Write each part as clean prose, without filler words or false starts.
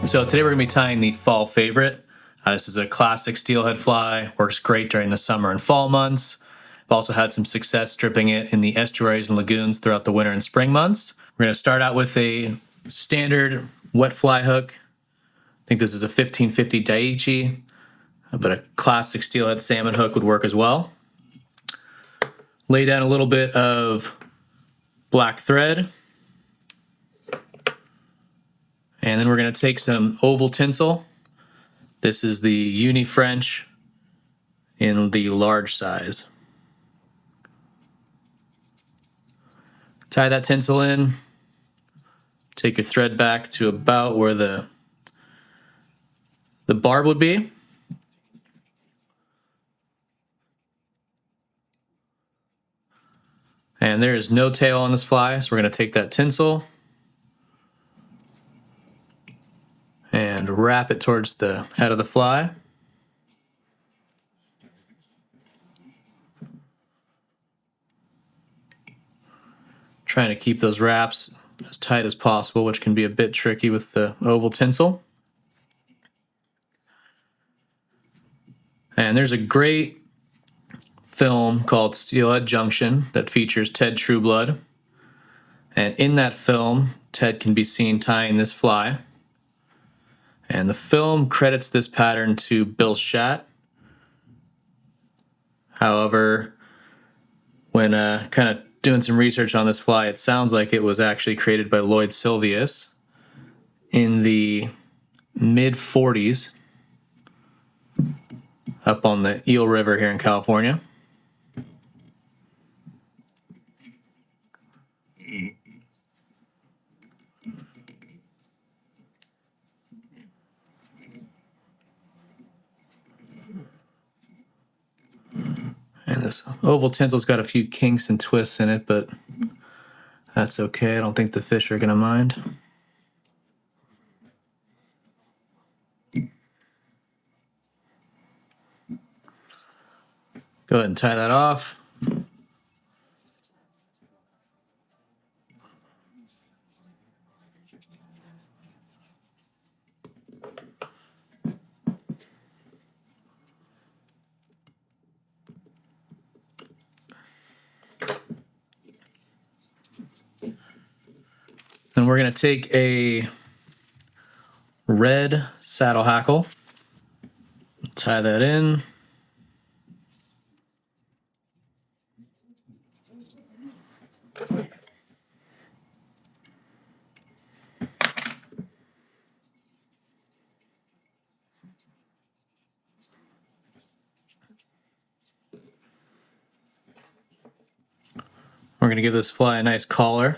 So today we're going to be tying the fall favorite. This is a classic steelhead fly, works great during the summer and fall months. I've also had some success stripping it in the estuaries and lagoons throughout the winter and spring months. We're going to start out with a standard wet fly hook. I think this is a 1550 Daiichi, but a classic steelhead salmon hook would work as well. Lay down a little bit of black thread. And then we're going to take some oval tinsel. This is the Uni French in the large size. Tie that tinsel in. Take your thread back to about where the barb would be. And there is no tail on this fly, so we're going to take that tinsel and wrap it towards the head of the fly. Trying to keep those wraps as tight as possible, which can be a bit tricky with the oval tinsel. And there's a great film called Steelhead Junction that features Ted Trueblood. And in that film, Ted can be seen tying this fly. And the film credits this pattern to Bill Schatt. However, when kind of doing some research on this fly, it sounds like it was actually created by Lloyd Sylvius in the mid-40s up on the Eel River here in California. And this oval tinsel's got a few kinks and twists in it, but that's okay. I don't think the fish are going to mind. Go ahead and tie that off. Then we're going to take a red saddle hackle, tie that in. We're going to give this fly a nice collar.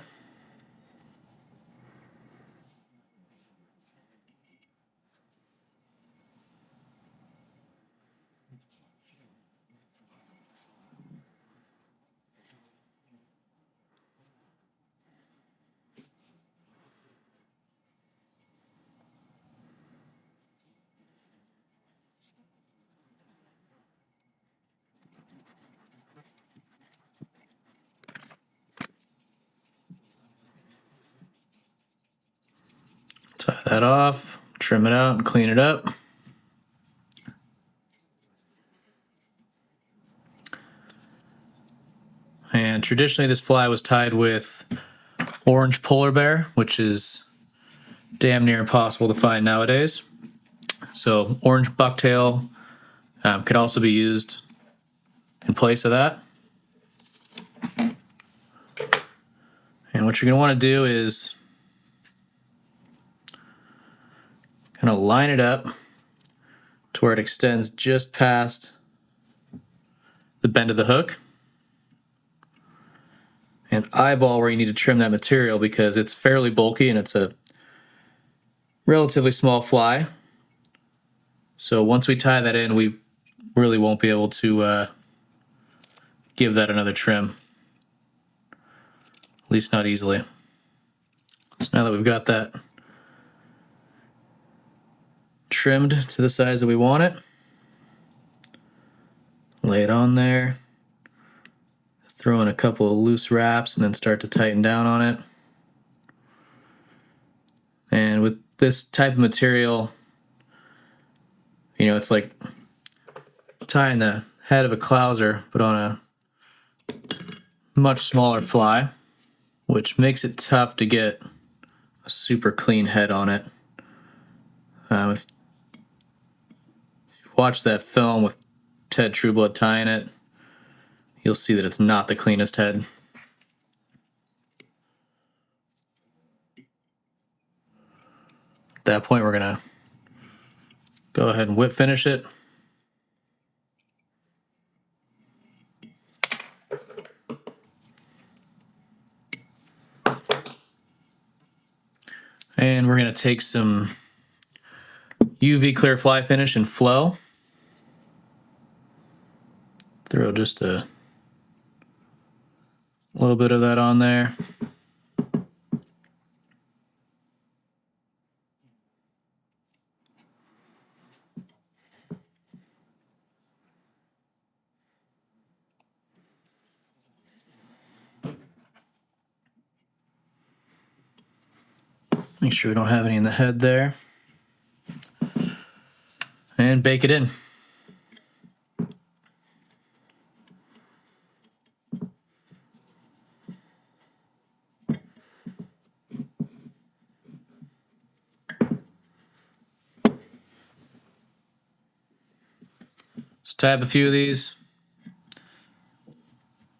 Tie that off, trim it out, and clean it up. And traditionally this fly was tied with orange polar bear, which is damn near impossible to find nowadays. So orange bucktail could also be used in place of that. And what you're going to want to do is kind of line it up to where it extends just past the bend of the hook. And eyeball where you need to trim that material because it's fairly bulky and it's a relatively small fly. So once we tie that in, we really won't be able to give that another trim. At least not easily. So now that we've got that trimmed to the size that we want it, lay it on there, throw in a couple of loose wraps and then start to tighten down on it. And with this type of material, you know, it's like tying the head of a clouser, but on a much smaller fly, which makes it tough to get a super clean head on it. If you watch that film with Ted Trueblood tying it, you'll see that it's not the cleanest head. At that point, we're gonna go ahead and whip finish it. And we're gonna take some UV clear fly finish and flow. Throw just a little bit of that on there. Make sure we don't have any in the head there. And bake it in. Just tab a few of these.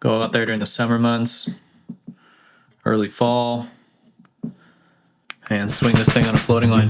Go out there during the summer months, early fall, and swing this thing on a floating line.